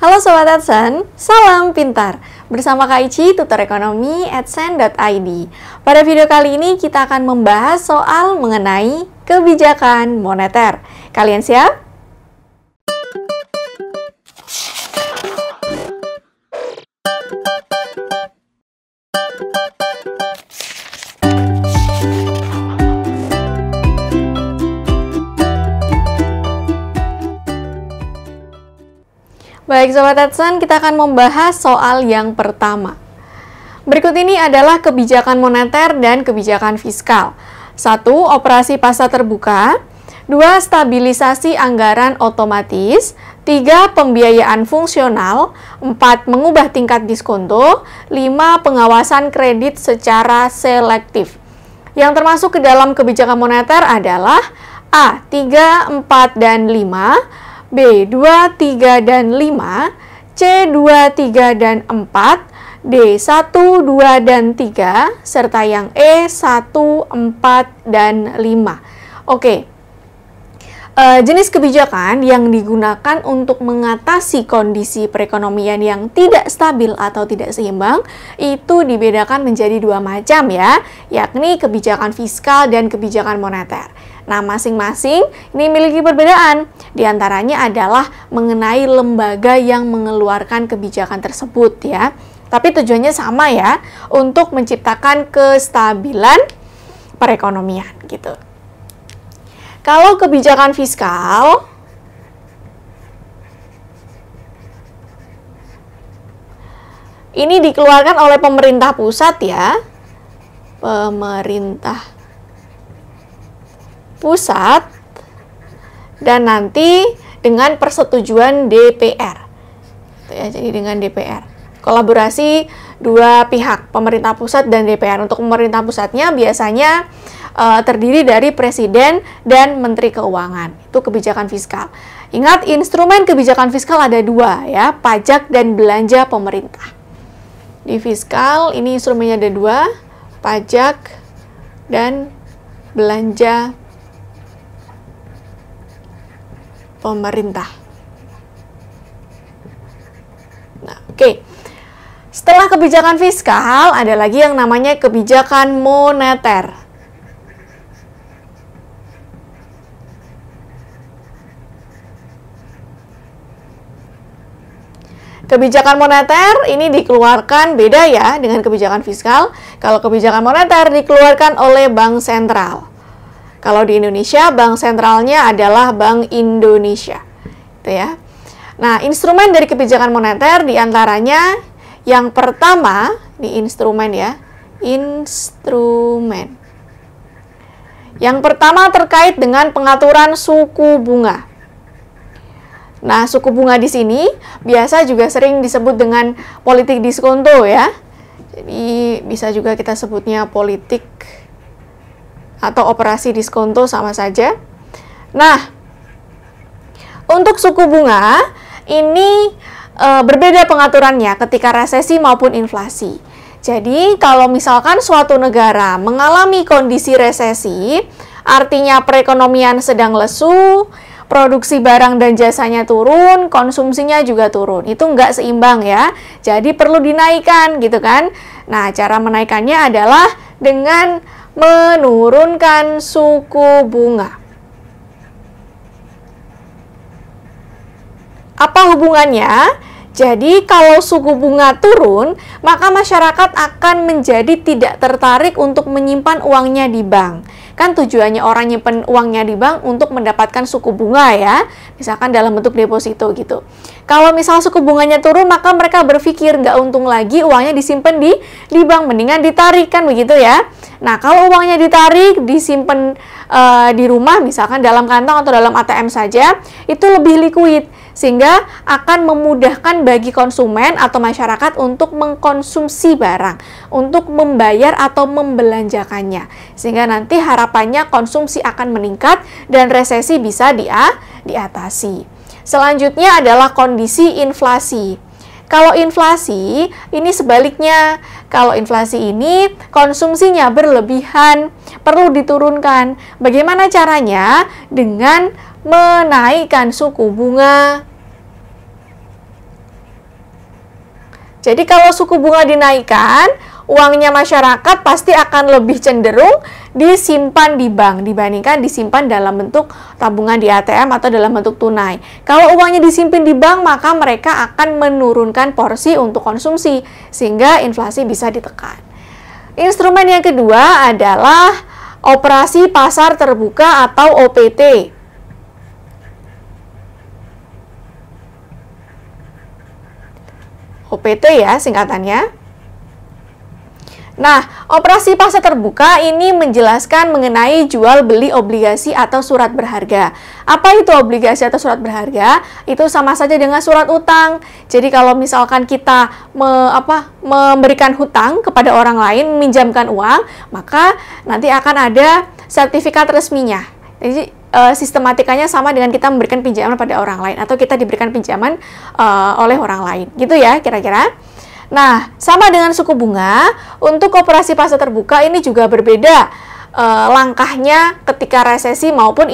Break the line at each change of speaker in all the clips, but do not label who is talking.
Halo Sobat Adsen, salam pintar! Bersama Kak Ici, tutor ekonomi adsen.id. Pada video kali ini kita akan membahas soal mengenai kebijakan moneter. Kalian siap? Baik Sobat Adsen, kita akan membahas soal yang pertama. Berikut ini adalah kebijakan moneter dan kebijakan fiskal. 1. Operasi pasar terbuka. 2. Stabilisasi anggaran otomatis. 3. Pembiayaan fungsional. 4. Mengubah tingkat diskonto. 5. Pengawasan kredit secara selektif. Yang termasuk ke dalam kebijakan moneter adalah A. 3, 4, dan 5. B. 2, 3, dan 5, C. 2, 3, dan 4, D. 1, 2, dan 3, serta yang E. 1, 4, dan 5. Oke, jenis kebijakan yang digunakan untuk mengatasi kondisi perekonomian yang tidak stabil atau tidak seimbang itu dibedakan menjadi dua macam ya, yakni kebijakan fiskal dan kebijakan moneter. Nah, masing-masing ini memiliki perbedaan. Di antaranya adalah mengenai lembaga yang mengeluarkan kebijakan tersebut ya. Tapi tujuannya sama ya, untuk menciptakan kestabilan perekonomian gitu. Kalau kebijakan fiskal ini dikeluarkan oleh pemerintah pusat ya. Pemerintah pusat dan nanti dengan persetujuan DPR. Ya, jadi dengan DPR. Kolaborasi dua pihak, pemerintah pusat dan DPR. Untuk pemerintah pusatnya biasanya terdiri dari presiden dan menteri keuangan. Itu kebijakan fiskal. Ingat, instrumen kebijakan fiskal ada dua ya, pajak dan belanja pemerintah. Di fiskal ini instrumennya ada dua, pajak dan belanja pemerintah. Nah, oke. Setelah kebijakan fiskal, ada lagi yang namanya kebijakan moneter. Kebijakan moneter ini dikeluarkan beda ya dengan kebijakan fiskal. Kalau kebijakan moneter dikeluarkan oleh Bank Sentral. Kalau di Indonesia, bank sentralnya adalah Bank Indonesia. Itu ya. Nah, instrumen dari kebijakan moneter diantaranya yang pertama, di instrumen ya, instrumen. Yang pertama terkait dengan pengaturan suku bunga. Nah, suku bunga di sini biasa juga sering disebut dengan politik diskonto ya. Jadi bisa juga kita sebutnya politik atau operasi diskonto sama saja. Nah, untuk suku bunga ini berbeda pengaturannya ketika resesi maupun inflasi. Jadi, kalau misalkan suatu negara mengalami kondisi resesi, artinya perekonomian sedang lesu, produksi barang dan jasanya turun, konsumsinya juga turun. Itu nggak seimbang ya. Jadi perlu dinaikkan gitu kan. Nah, cara menaikkannya adalah dengan menurunkan suku bunga. Apa hubungannya? Jadi kalau suku bunga turun, maka masyarakat akan menjadi tidak tertarik untuk menyimpan uangnya di bank. Kan tujuannya orang nyimpen uangnya di bank untuk mendapatkan suku bunga ya, misalkan dalam bentuk deposito gitu. Kalau misal suku bunganya turun, maka mereka berpikir nggak untung lagi uangnya disimpan di bank, mendingan ditarik kan begitu ya. Nah, kalau uangnya ditarik, disimpan di rumah, misalkan dalam kantong atau dalam ATM saja, itu lebih liquid, sehingga akan memudahkan bagi konsumen atau masyarakat untuk mengkonsumsi barang, untuk membayar atau membelanjakannya. Sehingga nanti harapannya konsumsi akan meningkat dan resesi bisa diatasi. Selanjutnya adalah kondisi inflasi. Kalau inflasi, ini sebaliknya. Kalau inflasi ini konsumsinya berlebihan, perlu diturunkan. Bagaimana caranya? Dengan menaikkan suku bunga. Jadi kalau suku bunga dinaikkan, uangnya masyarakat pasti akan lebih cenderung disimpan di bank dibandingkan disimpan dalam bentuk tabungan di ATM atau dalam bentuk tunai. Kalau uangnya disimpan di bank, maka mereka akan menurunkan porsi untuk konsumsi sehingga inflasi bisa ditekan. Instrumen yang kedua adalah operasi pasar terbuka atau OPT. OPT ya singkatannya. Nah, operasi pasar terbuka ini menjelaskan mengenai jual beli obligasi atau surat berharga. Apa itu obligasi atau surat berharga? Itu sama saja dengan surat utang. Jadi kalau misalkan kita memberikan hutang kepada orang lain, meminjamkan uang, maka nanti akan ada sertifikat resminya. Jadi sistematikanya sama dengan kita memberikan pinjaman pada orang lain atau kita diberikan pinjaman oleh orang lain. Gitu ya kira-kira. Nah, sama dengan suku bunga, untuk operasi pasar terbuka ini juga berbeda langkahnya ketika resesi maupun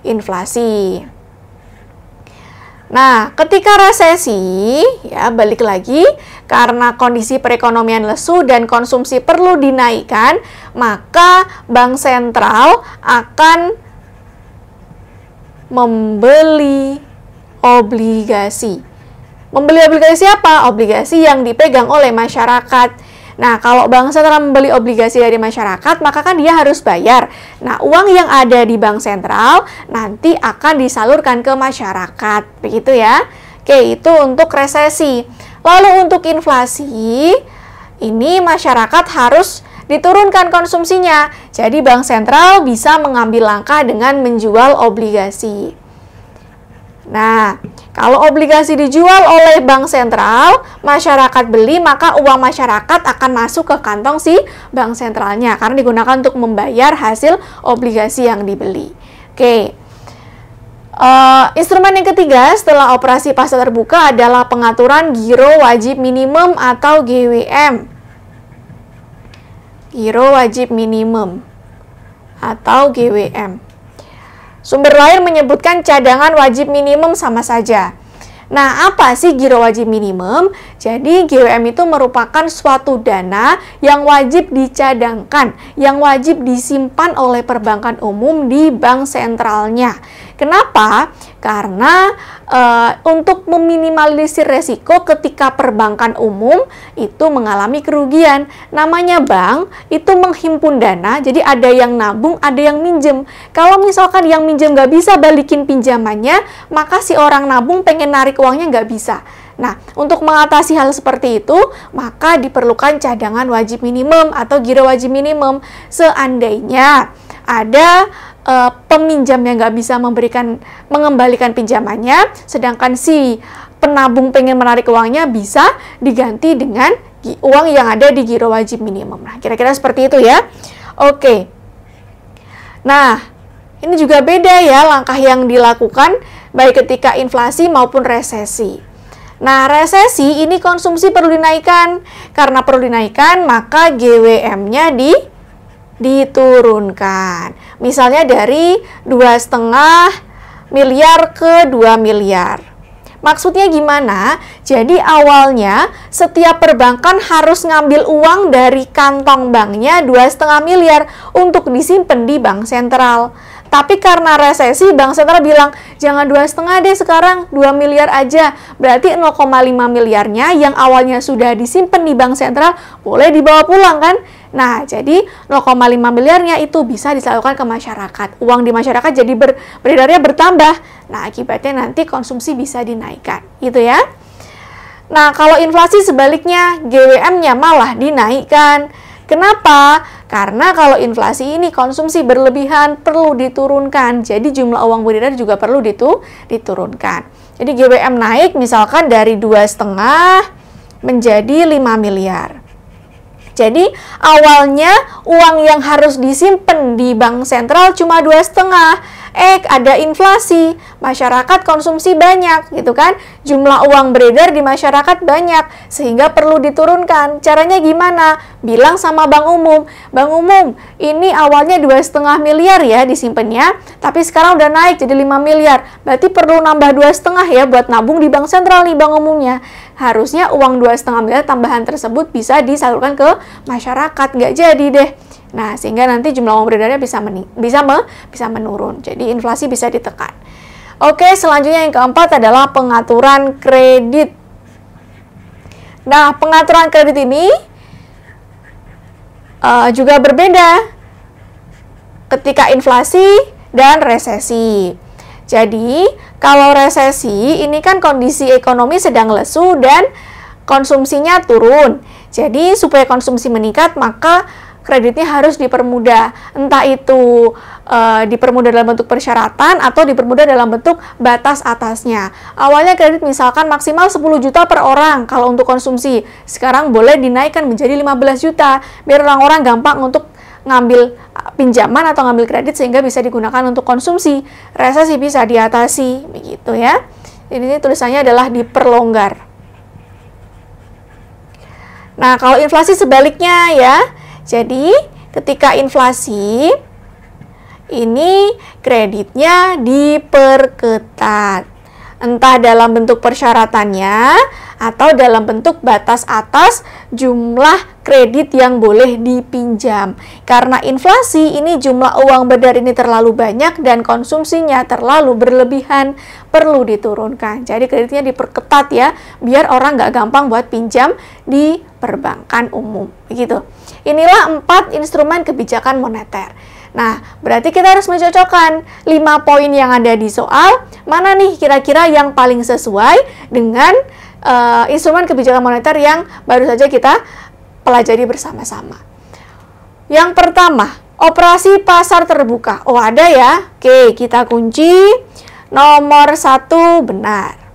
inflasi. Nah, ketika resesi, ya balik lagi, karena kondisi perekonomian lesu dan konsumsi perlu dinaikkan, maka bank sentral akan membeli obligasi. Membeli obligasi apa? Obligasi yang dipegang oleh masyarakat. Nah, kalau bank sentral membeli obligasi dari masyarakat, maka kan dia harus bayar. Nah, uang yang ada di bank sentral nanti akan disalurkan ke masyarakat. Begitu ya. Oke, itu untuk resesi. Lalu untuk inflasi, ini masyarakat harus diturunkan konsumsinya. Jadi bank sentral bisa mengambil langkah dengan menjual obligasi. Nah, kalau obligasi dijual oleh bank sentral, masyarakat beli, maka uang masyarakat akan masuk ke kantong si bank sentralnya karena digunakan untuk membayar hasil obligasi yang dibeli. Oke. Instrumen yang ketiga setelah operasi pasar terbuka adalah pengaturan giro wajib minimum atau GWM. Giro wajib minimum atau GWM. Sumber lain menyebutkan cadangan wajib minimum sama saja. Nah, apa sih giro wajib minimum? Jadi, GWM itu merupakan suatu dana yang wajib dicadangkan, yang wajib disimpan oleh perbankan umum di bank sentralnya. Kenapa? Karena untuk meminimalisir resiko ketika perbankan umum itu mengalami kerugian. Namanya bank itu menghimpun dana, jadi ada yang nabung, ada yang minjem. Kalau misalkan yang minjem nggak bisa balikin pinjamannya, maka si orang nabung pengen narik uangnya nggak bisa. Nah, untuk mengatasi hal seperti itu, maka diperlukan cadangan wajib minimum atau giro wajib minimum. Seandainya ada peminjam yang nggak bisa mengembalikan pinjamannya, sedangkan si penabung pengen menarik uangnya, bisa diganti dengan uang yang ada di giro wajib minimum. Nah, kira-kira seperti itu ya. Oke. Nah, ini juga beda ya langkah yang dilakukan baik ketika inflasi maupun resesi. Nah, resesi ini konsumsi perlu dinaikkan. Karena perlu dinaikkan, maka GWM-nya diturunkan. Misalnya dari 2,5 miliar ke 2 miliar. Maksudnya gimana? Jadi awalnya setiap perbankan harus ngambil uang dari kantong banknya 2,5 miliar untuk disimpan di bank sentral. Tapi karena resesi, bank sentral bilang, jangan 2,5 deh sekarang, 2 miliar aja. Berarti 0,5 miliarnya yang awalnya sudah disimpan di bank sentral, boleh dibawa pulang kan? Nah, jadi 0,5 miliarnya itu bisa disalurkan ke masyarakat. Uang di masyarakat jadi beredarnya bertambah. Nah, akibatnya nanti konsumsi bisa dinaikkan. Gitu ya. Nah, kalau inflasi sebaliknya, GWM-nya malah dinaikkan. Kenapa? Karena kalau inflasi ini konsumsi berlebihan perlu diturunkan. Jadi jumlah uang beredar juga perlu diturunkan. Jadi GWM naik misalkan dari 2,5 menjadi 5 miliar. Jadi awalnya uang yang harus disimpan di bank sentral cuma 2,5. ada inflasi, masyarakat konsumsi banyak gitu kan, jumlah uang beredar di masyarakat banyak, sehingga perlu diturunkan. Caranya gimana? Bilang sama Bank Umum, Bank Umum, ini awalnya 2,5 miliar ya disimpannya, tapi sekarang udah naik jadi 5 miliar, berarti perlu nambah 2,5 ya buat nabung di Bank Sentral nih Bank Umumnya. Harusnya uang 2,5 miliar tambahan tersebut bisa disalurkan ke masyarakat, nggak jadi deh. Nah, sehingga nanti jumlah uang beredarnya bisa menurun. Jadi inflasi bisa ditekan. Oke, selanjutnya yang keempat adalah pengaturan kredit. Nah, pengaturan kredit ini juga berbeda ketika inflasi dan resesi. Jadi, kalau resesi ini kan kondisi ekonomi sedang lesu dan konsumsinya turun. Jadi, supaya konsumsi meningkat, maka kreditnya harus dipermudah, entah itu dipermudah dalam bentuk persyaratan atau dipermudah dalam bentuk batas atasnya. Awalnya kredit misalkan maksimal 10 juta per orang kalau untuk konsumsi, sekarang boleh dinaikkan menjadi 15 juta, biar orang-orang gampang untuk ngambil pinjaman atau ngambil kredit sehingga bisa digunakan untuk konsumsi. Resesi bisa diatasi, begitu ya. Ini tulisannya adalah diperlonggar. Nah, kalau inflasi sebaliknya ya. Jadi, ketika inflasi, ini kreditnya diperketat. Entah dalam bentuk persyaratannya, atau dalam bentuk batas atas jumlah kredit yang boleh dipinjam. Karena inflasi, ini jumlah uang beredar ini terlalu banyak dan konsumsinya terlalu berlebihan, perlu diturunkan. Jadi, kreditnya diperketat ya, biar orang nggak gampang buat pinjam di perbankan umum. Begitu. Inilah 4 instrumen kebijakan moneter. Nah, berarti kita harus mencocokkan 5 poin yang ada di soal, mana nih kira-kira yang paling sesuai dengan instrumen kebijakan moneter yang baru saja kita pelajari bersama-sama. Yang pertama, operasi pasar terbuka. Oh, ada ya? Oke, kita kunci. Nomor 1 benar.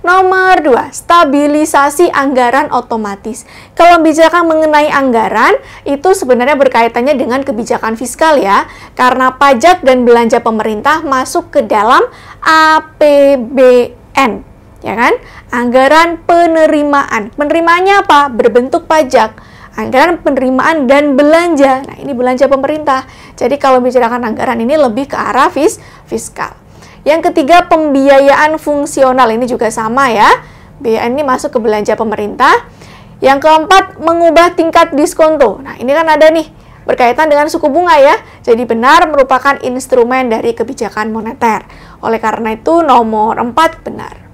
Nomor 2, stabilisasi anggaran otomatis. Kalau bicara mengenai anggaran, itu sebenarnya berkaitannya dengan kebijakan fiskal ya. Karena pajak dan belanja pemerintah masuk ke dalam APBN. Ya kan? Anggaran penerimaan. Penerimaannya apa? Berbentuk pajak. Anggaran penerimaan dan belanja. Nah, ini belanja pemerintah. Jadi kalau bicarakan anggaran ini lebih ke arah fiskal. Yang ketiga, pembiayaan fungsional. Ini juga sama ya. Biaya ini masuk ke belanja pemerintah. Yang keempat, mengubah tingkat diskonto. Nah, ini kan ada nih, berkaitan dengan suku bunga ya. Jadi benar merupakan instrumen dari kebijakan moneter. Oleh karena itu, nomor 4 benar.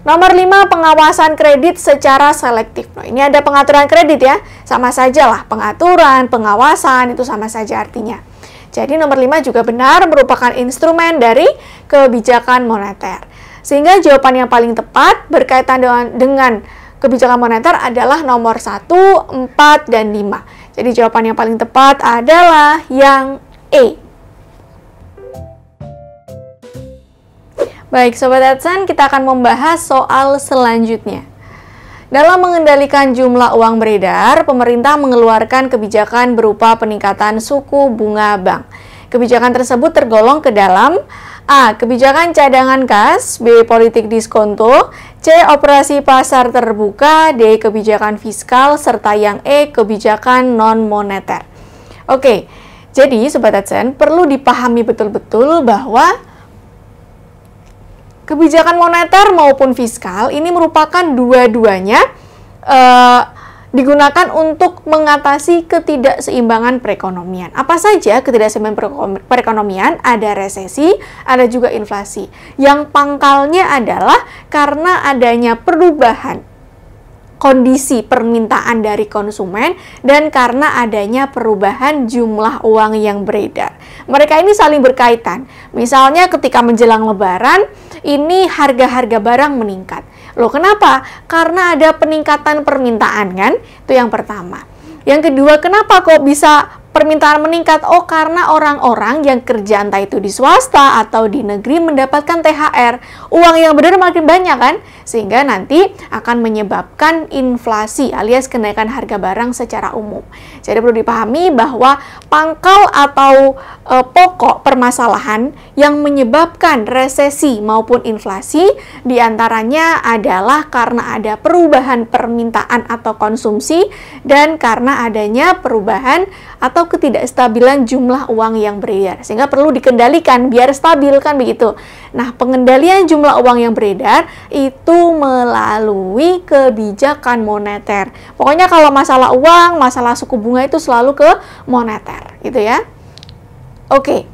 Nomor 5, pengawasan kredit secara selektif. Nah, ini ada pengaturan kredit ya. Sama saja lah, pengaturan, pengawasan, itu sama saja artinya. Jadi nomor 5 juga benar merupakan instrumen dari kebijakan moneter. Sehingga jawaban yang paling tepat berkaitan dengan kebijakan moneter adalah nomor 1, 4, dan 5. Jadi jawaban yang paling tepat adalah yang E. Baik Sobat Adsen, kita akan membahas soal selanjutnya. Dalam mengendalikan jumlah uang beredar, pemerintah mengeluarkan kebijakan berupa peningkatan suku bunga bank. Kebijakan tersebut tergolong ke dalam A. Kebijakan cadangan kas, B. Politik diskonto, C. Operasi pasar terbuka, D. Kebijakan fiskal, serta yang E. Kebijakan non-moneter. Oke, jadi Sobat Adsen perlu dipahami betul-betul bahwa kebijakan moneter maupun fiskal ini merupakan dua-duanya digunakan untuk mengatasi ketidakseimbangan perekonomian. Apa saja ketidakseimbangan perekonomian? Ada resesi, ada juga inflasi. Yang pangkalnya adalah karena adanya perubahan kondisi permintaan dari konsumen dan karena adanya perubahan jumlah uang yang beredar. Mereka ini saling berkaitan. Misalnya ketika menjelang Lebaran, ini harga-harga barang meningkat. Loh, kenapa? Karena ada peningkatan permintaan kan? Itu yang pertama. Yang kedua, kenapa kok bisa permintaan meningkat? Oh, karena orang-orang yang kerja entah itu di swasta atau di negeri mendapatkan THR. Uang yang beredar makin banyak kan? sehingga nanti akan menyebabkan inflasi alias kenaikan harga barang secara umum. Jadi perlu dipahami bahwa pangkal atau pokok permasalahan yang menyebabkan resesi maupun inflasi diantaranya adalah karena ada perubahan permintaan atau konsumsi dan karena adanya perubahan atau ketidakstabilan jumlah uang yang beredar, sehingga perlu dikendalikan biar stabil kan begitu. Nah, pengendalian jumlah uang yang beredar itu melalui kebijakan moneter. Pokoknya kalau masalah uang, masalah suku bunga itu selalu ke moneter gitu ya. Oke.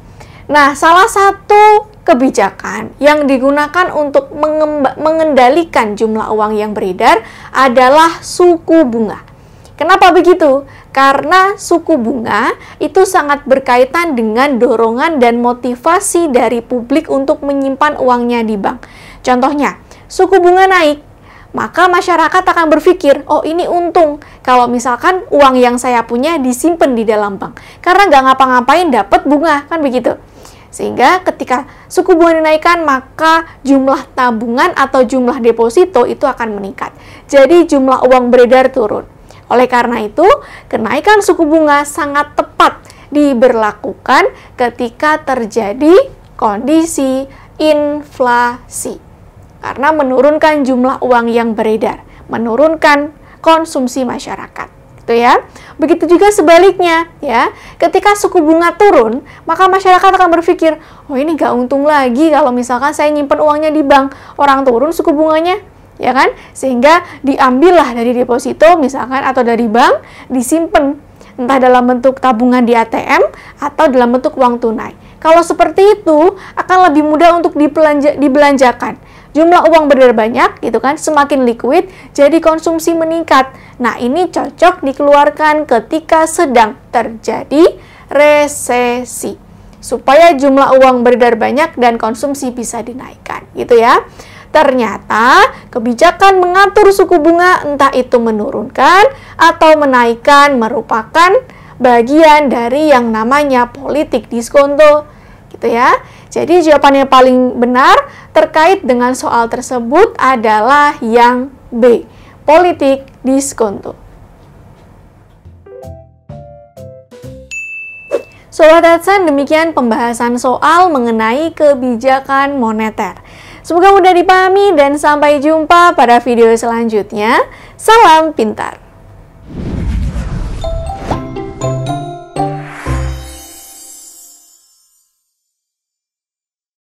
Nah, salah satu kebijakan yang digunakan untuk mengendalikan jumlah uang yang beredar adalah suku bunga. Kenapa begitu? Karena suku bunga itu sangat berkaitan dengan dorongan dan motivasi dari publik untuk menyimpan uangnya di bank. Contohnya, suku bunga naik, maka masyarakat akan berpikir, oh ini untung kalau misalkan uang yang saya punya disimpan di dalam bank. Karena nggak ngapa-ngapain dapat bunga, kan begitu. Sehingga ketika suku bunga dinaikkan, maka jumlah tabungan atau jumlah deposito itu akan meningkat. Jadi jumlah uang beredar turun. Oleh karena itu, kenaikan suku bunga sangat tepat diberlakukan ketika terjadi kondisi inflasi. Karena menurunkan jumlah uang yang beredar, menurunkan konsumsi masyarakat. Gitu ya. Begitu juga sebaliknya, ya. Ketika suku bunga turun, maka masyarakat akan berpikir, oh ini nggak untung lagi kalau misalkan saya nyimpen uangnya di bank. Orang turun suku bunganya, ya kan? Sehingga diambillah dari deposito misalkan atau dari bank, disimpan entah dalam bentuk tabungan di ATM atau dalam bentuk uang tunai. Kalau seperti itu akan lebih mudah untuk dibelanjakan. Jumlah uang beredar banyak gitu kan, semakin liquid, jadi konsumsi meningkat. Nah, ini cocok dikeluarkan ketika sedang terjadi resesi. Supaya jumlah uang beredar banyak dan konsumsi bisa dinaikkan gitu ya. Ternyata kebijakan mengatur suku bunga entah itu menurunkan atau menaikkan merupakan bagian dari yang namanya politik diskonto gitu ya. Jadi jawaban yang paling benar terkait dengan soal tersebut adalah yang B, politik diskonto. Sobat Adsan, demikian pembahasan soal mengenai kebijakan moneter. Semoga mudah dipahami dan sampai jumpa pada video selanjutnya. Salam pintar!